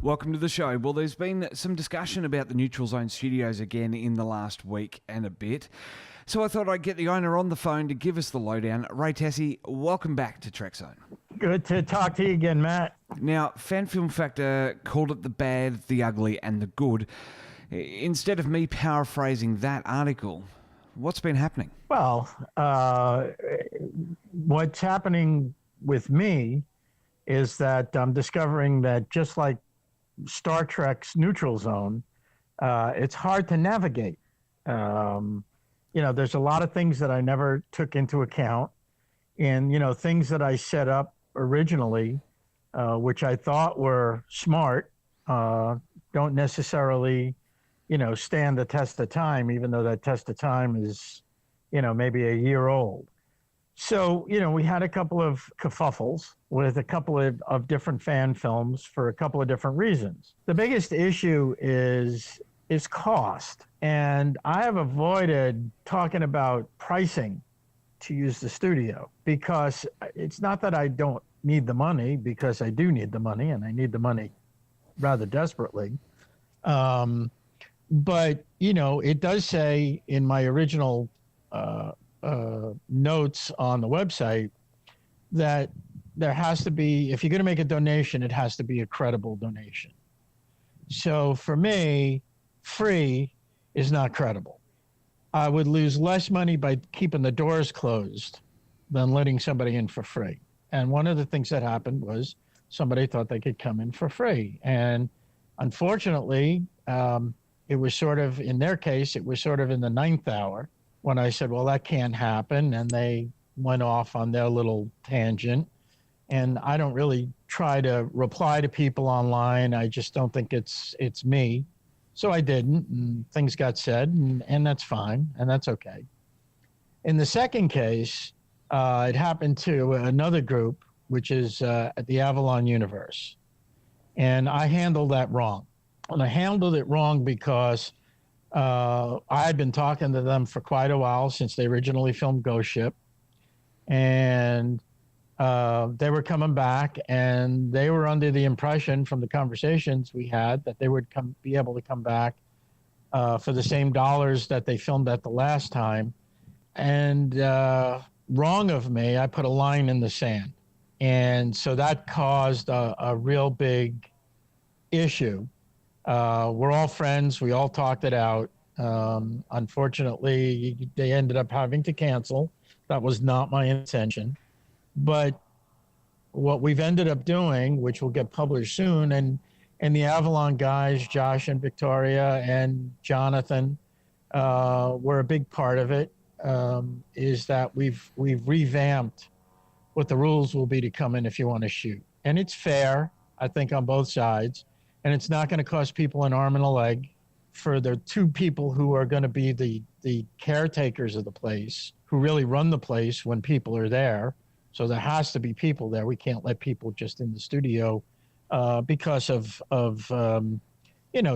Welcome to the show. Well, there's been some discussion about the Neutral Zone studios again in the last week and a bit. So I thought I'd get the owner on the phone to give us the lowdown. Ray Tesi, welcome back to Trekzone. Good to talk to you again, Matt. Now, Fan Film Factor called it the bad, the ugly and the good. Instead of me paraphrasing that article, what's been happening? Well, what's happening with me is that I'm discovering that just like Star Trek's Neutral Zone, it's hard to navigate. There's a lot of things that I never took into account, and things that I set up originally, which I thought were smart, don't necessarily, stand the test of time, even though that test of time is, maybe a year old. So, we had a couple of kerfuffles with a couple of different fan films for a couple of different reasons. The biggest issue is cost. And I have avoided talking about pricing to use the studio, because it's not that I don't need the money, because I do need the money, and I need the money rather desperately. But, it does say in my original notes on the website that there has to be, if you're going to make a donation, it has to be a credible donation. So for me, free is not credible. I would lose less money by keeping the doors closed than letting somebody in for free. And one of the things that happened was somebody thought they could come in for free. And unfortunately, it was sort of, in their case, it was sort of in the ninth hour when I said, well, that can't happen. And they went off on their little tangent. And I don't really try to reply to people online. I just don't think it's me. So I didn't, and things got said, and that's fine, and that's okay. In the second case, it happened to another group, which is at the Avalon Universe. And I handled that wrong. And I handled it wrong because I had been talking to them for quite a while since they originally filmed Ghost Ship. And they were coming back, and they were under the impression from the conversations we had that they would be able to come back for the same dollars that they filmed at the last time. And wrong of me, I put a line in the sand. And so that caused a real big issue. We're all friends. We all talked it out. Unfortunately, they ended up having to cancel. That was not my intention. But what we've ended up doing, which will get published soon, and the Avalon guys, Josh and Victoria and Jonathan, were a big part of it, is that we've revamped what the rules will be to come in if you want to shoot. And it's fair, I think, on both sides. And it's not going to cost people an arm and a leg for the two people who are going to be the caretakers of the place, who really run the place when people are there. So there has to be people there. We can't let people just in the studio because of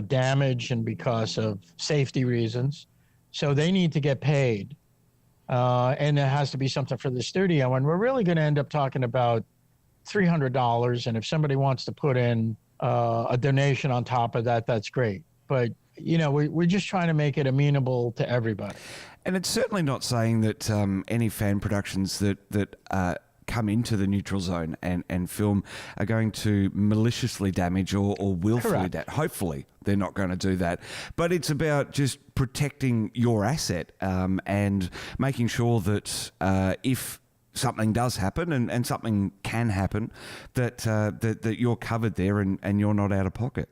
damage and because of safety reasons. So they need to get paid. And there has to be something for the studio. And we're really going to end up talking about $300. And if somebody wants to put in a donation on top of that, that's great. But, we're just trying to make it amenable to everybody. And it's certainly not saying that any fan productions that come into the Neutral Zone and film are going to maliciously damage or willfully damage. Hopefully they're not going to do that. But it's about just protecting your asset and making sure that if something does happen and something can happen, that you're covered there and you're not out of pocket.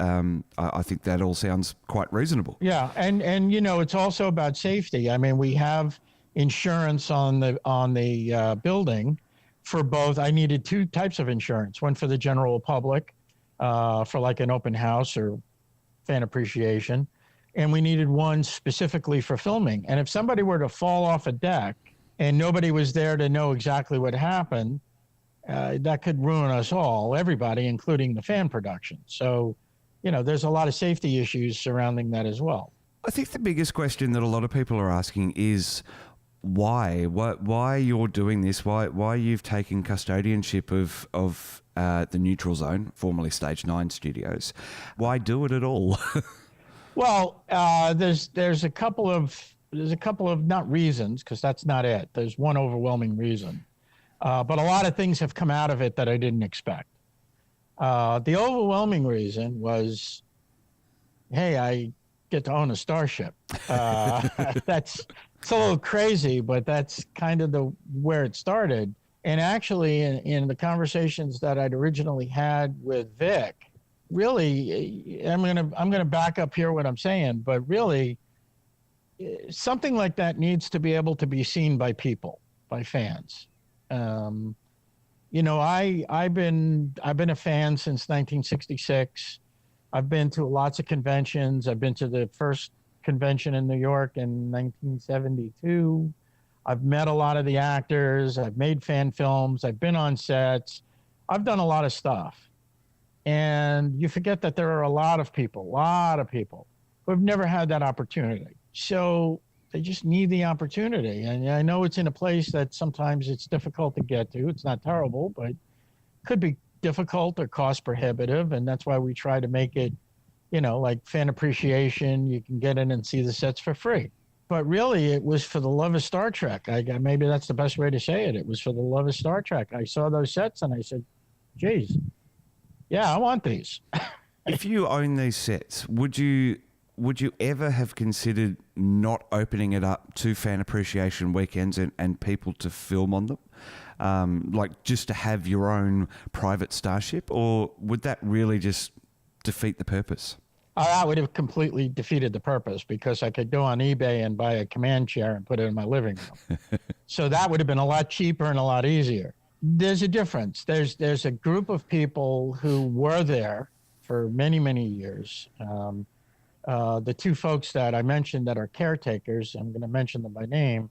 I think that all sounds quite reasonable. Yeah, and it's also about safety. I mean, we have insurance on the building for both. I needed two types of insurance: one for the general public, for like an open house or fan appreciation, and we needed one specifically for filming. And if somebody were to fall off a deck and nobody was there to know exactly what happened, that could ruin us all, everybody, including the fan production. So, there's a lot of safety issues surrounding that as well. I think the biggest question that a lot of people are asking is, why you're doing this, why you've taken custodianship of the Neutral Zone, formerly Stage 9 Studios. Why do it at all? Well, there's a couple of not reasons, because that's not it. There's one overwhelming reason, but a lot of things have come out of it that I didn't expect. The overwhelming reason was, hey, I get to own a starship. It's a little crazy, but that's kind of where it started. And actually, in the conversations that I'd originally had with Vic, really, I'm gonna back up here what I'm saying, but really, something like that needs to be able to be seen by people, by fans. I've been a fan since 1966. I've been to lots of conventions. I've been to the first convention in New York in 1972. I've met a lot of the actors. I've made fan films. I've been on sets. I've done a lot of stuff. And you forget that there are a lot of people who have never had that opportunity. So they just need the opportunity. And I know it's in a place that sometimes it's difficult to get to. It's not terrible, but could be difficult or cost prohibitive. And that's why we try to make it, like fan appreciation. You can get in and see the sets for free. But really, it was for the love of Star Trek. Maybe that's the best way to say it. It was for the love of Star Trek. I saw those sets and I said, geez, yeah, I want these. If you own these sets, would you ever have considered not opening it up to fan appreciation weekends and people to film on them? Like just to have your own private starship? Or would that really just defeat the purpose? That would have completely defeated the purpose, because I could go on eBay and buy a command chair and put it in my living room. So that would have been a lot cheaper and a lot easier. There's a difference. There's a group of people who were there for many, many years. The two folks that I mentioned that are caretakers, I'm going to mention them by name,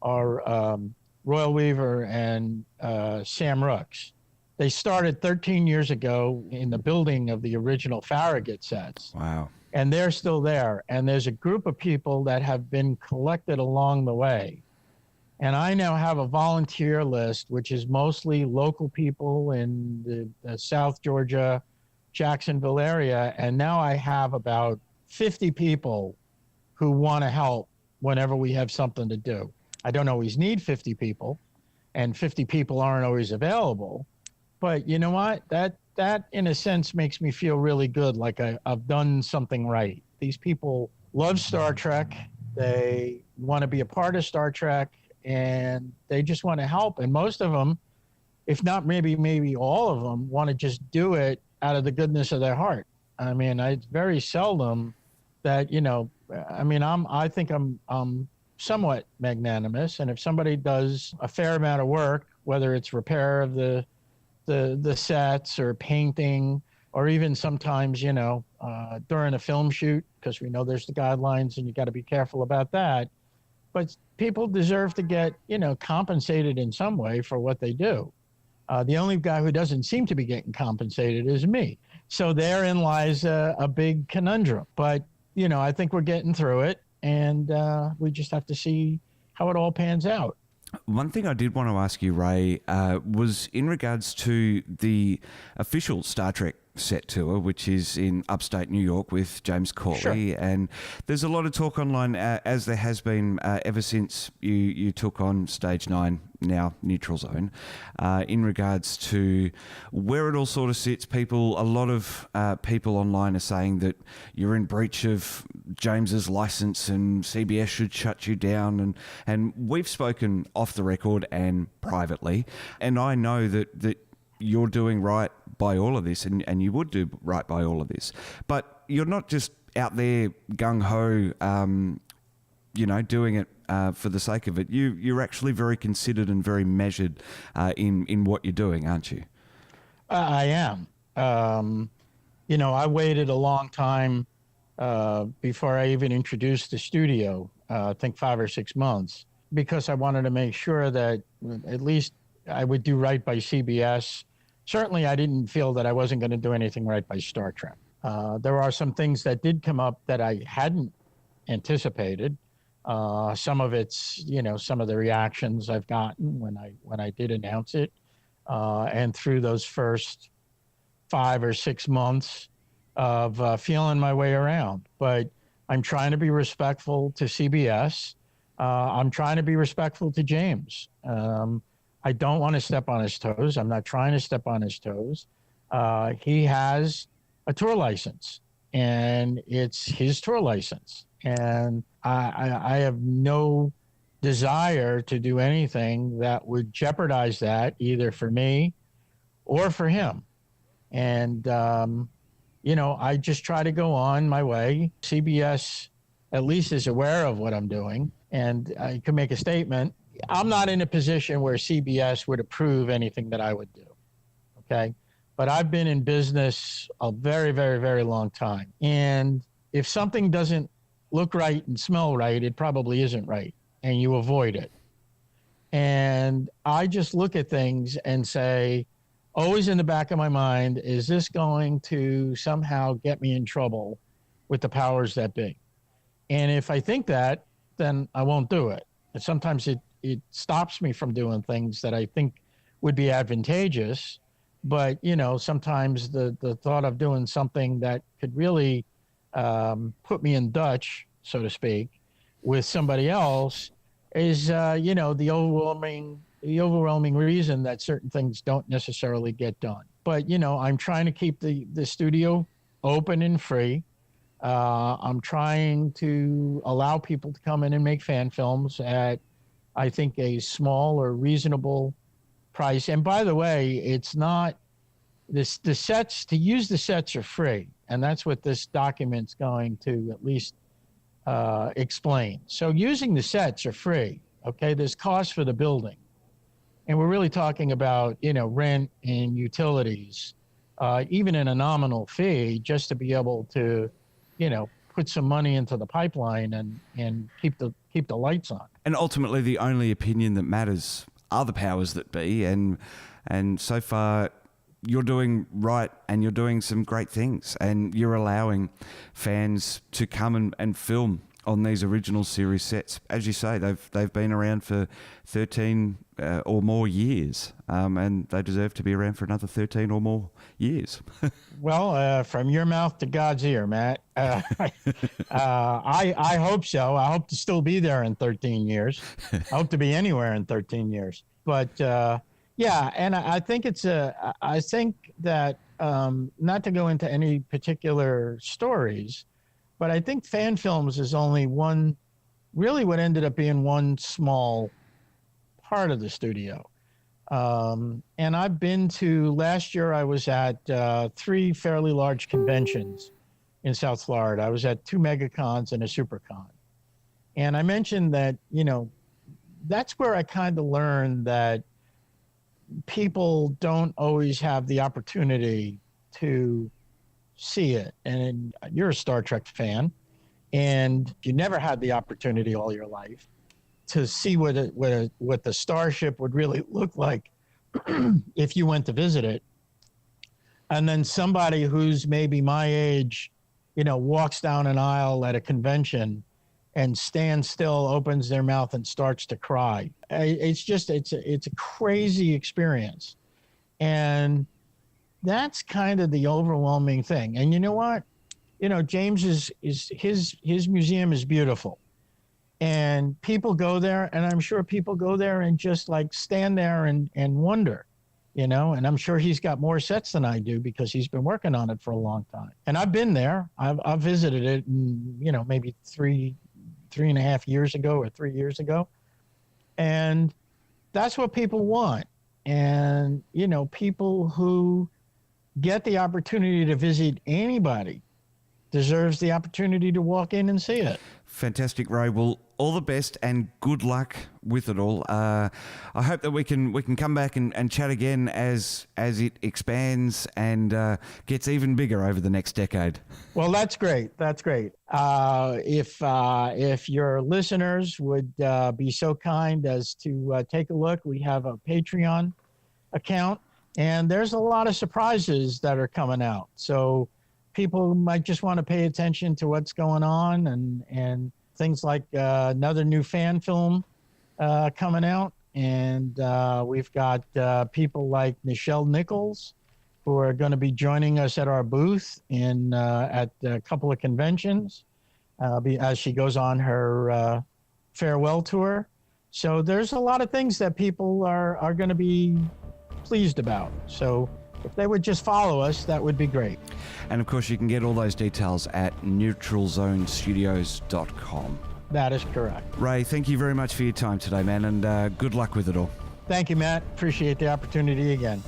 are Royal Weaver and Sam Rooks. They started 13 years ago in the building of the original Farragut sets. Wow. And they're still there. And there's a group of people that have been collected along the way. And I now have a volunteer list, which is mostly local people in the South Georgia, Jacksonville area. And now I have about 50 people who want to help whenever we have something to do. I don't always need 50 people, and 50 people aren't always available. But you know what? That in a sense makes me feel really good, like I've done something right. These people love Star Trek. They want to be a part of Star Trek, and they just want to help. And most of them, if not maybe all of them, want to just do it out of the goodness of their heart. I mean, it's very seldom that, I think I'm somewhat magnanimous. And if somebody does a fair amount of work, whether it's repair of the sets or painting, or even sometimes, during a film shoot, because we know there's the guidelines and you got to be careful about that. But people deserve to get, compensated in some way for what they do. The only guy who doesn't seem to be getting compensated is me. So therein lies a big conundrum. But, I think we're getting through it, and we just have to see how it all pans out. One thing I did want to ask you, Ray, was in regards to the official Star Trek set tour, which is in upstate New York with James Corley. Sure. And there's a lot of talk online, as there has been ever since you took on Stage 9, now Neutral Zone, in regards to where it all sort of sits. A lot of people online are saying that you're in breach of James's license and CBS should shut you down. And we've spoken off the record and privately, and I know that you're doing right by all of this, and you would do right by all of this. But you're not just out there gung-ho, doing it for the sake of it. You're actually very considered and very measured in what you're doing, aren't you? I am. I waited a long time before I even introduced the studio, I think 5 or 6 months, because I wanted to make sure that at least I would do right by CBS. Certainly, I didn't feel that I wasn't going to do anything right by Star Trek. There are some things that did come up that I hadn't anticipated. Some of it's, some of the reactions I've gotten when I did announce it, and through those first 5 or 6 months of feeling my way around. But I'm trying to be respectful to CBS. I'm trying to be respectful to James. I don't want to step on his toes. I'm not trying to step on his toes. He has a tour license, and it's his tour license. And I have no desire to do anything that would jeopardize that, either for me or for him. And, I just try to go on my way. CBS at least is aware of what I'm doing, and I can make a statement. I'm not in a position where CBS would approve anything that I would do, okay? But I've been in business a very, very, very long time. And if something doesn't look right and smell right, it probably isn't right, and you avoid it. And I just look at things and say, always in the back of my mind, is this going to somehow get me in trouble with the powers that be? And if I think that, then I won't do it. And sometimes it stops me from doing things that I think would be advantageous. But, sometimes the thought of doing something that could really put me in Dutch, so to speak, with somebody else is, the overwhelming reason that certain things don't necessarily get done. But, I'm trying to keep the studio open and free. I'm trying to allow people to come in and make fan films at, I think, a small or reasonable price. And by the way, it's not the sets, to use the sets are free. And that's what this document's going to at least explain. So using the sets are free. Okay. There's cost for the building. And we're really talking about, rent and utilities, even in a nominal fee, just to be able to, put some money into the pipeline and keep the lights on. And ultimately, the only opinion that matters are the powers that be. And so far, you're doing right, and you're doing some great things, and you're allowing fans to come and film on these original series sets. As you say, they've been around for 13 or more years, and they deserve to be around for another 13 or more years. Well, from your mouth to God's ear, Matt. I hope so. I hope to still be there in 13 years. I hope to be anywhere in 13 years. But yeah, and I think I think that not to go into any particular stories, but I think fan films is only really what ended up being one small part of the studio. And I've been to, last year I was at 3 fairly large conventions in South Florida. I was at 2 megacons and a supercon. And I mentioned that, that's where I kind of learned that people don't always have the opportunity to see it. And you're a Star Trek fan, and you never had the opportunity all your life to see what the starship would really look like if you went to visit it. And then somebody who's maybe my age, walks down an aisle at a convention and stands still, opens their mouth and starts to cry. It's a crazy experience. And that's kind of the overwhelming thing. And you know what? James his museum is beautiful. And people go there, and I'm sure people go there and just like stand there and wonder, and I'm sure he's got more sets than I do because he's been working on it for a long time. And I've been there. I've visited it, maybe 3.5 years ago or 3 years ago. And that's what people want. And, people who get the opportunity to visit anybody deserves the opportunity to walk in and see it. Fantastic, Ray. Well, all the best and good luck with it all. I hope that we can come back and chat again as it expands and gets even bigger over the next decade. Well, that's great. That's great. If your listeners would be so kind as to take a look, we have a Patreon account, and there's a lot of surprises that are coming out. So people might just want to pay attention to what's going on and things like another new fan film coming out. And we've got people like Nichelle Nichols, who are going to be joining us at our booth at a couple of conventions as she goes on her farewell tour. So there's a lot of things that people are going to be pleased about. So if they would just follow us, that would be great. And of course, you can get all those details at neutralzonestudios.com. That is correct. Ray, thank you very much for your time today, man, and good luck with it all. Thank you, Matt. Appreciate the opportunity again.